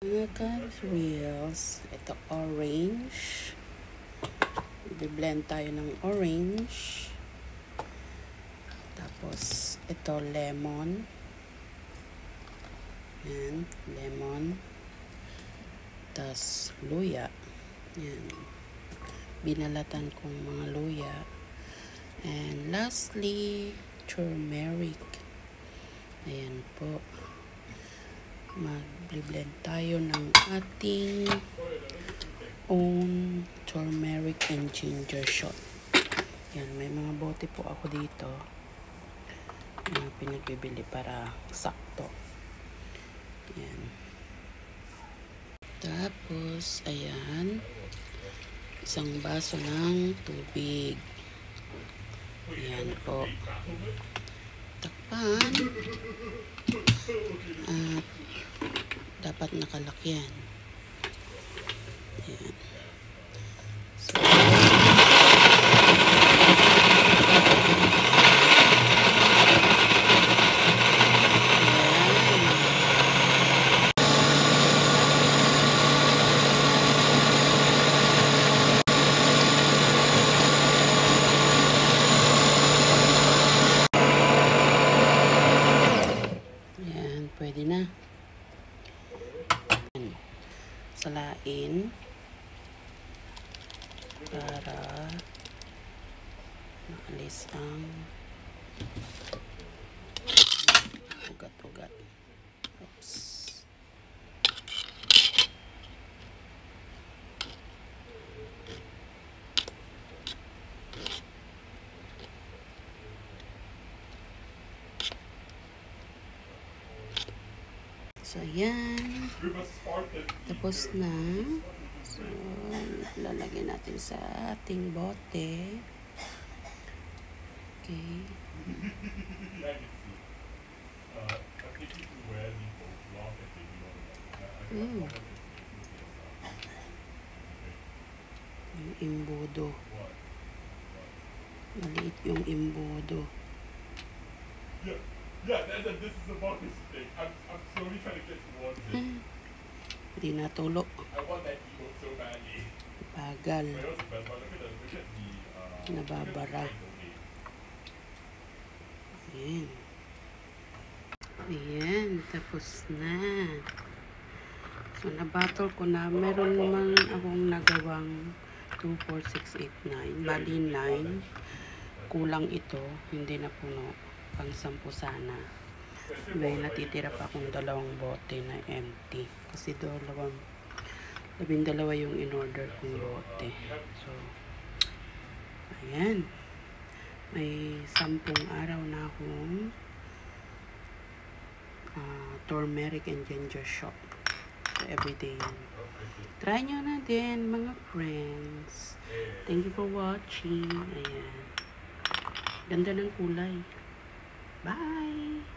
Mga ka-reels, ito orange. I-blend tayo ng orange. Tapos, ito lemon. Yan, lemon. Tapos, luya. Yan. Binalatan kong mga luya. And lastly, turmeric. Ayan po. Mag-blend tayo ng ating own turmeric and ginger shot. Yan, may mga bote po ako dito na pinagbibili para sakto. Yan. Tapos, ayan, isang baso ng tubig. Ayan po. Takpan. At dapat nakalakyan. Ayan. So, ayan, pwede na. Salain para maalis ang ugat-ugat. Oops. So, ayan. Tapos na. So, lalagyan natin sa ating bote. Okay. Yung imbudo. Maliit yung imbudo. Yeah, this is about this thing. I'm slowly trying to get towards it. Hindi natulo. I want that ego so badly. Bagal. But also, but look at the Nababara. Ayan. Ayan, tapos na. So, nabattle ko na. Meron naman akong nagawang 2, 4, 6, 8, 9. Bali 9. Kulang ito. Hindi na puno. Pang 10 sana. May natitira pa akong 2 bote na empty. Kasi 12 yung in-order kong bote. So, ayan. May 10 araw na akong turmeric and ginger shot. So, everyday yun. Try nyo na din, mga friends. Thank you for watching. Ayan. Ganda ng kulay. Bye!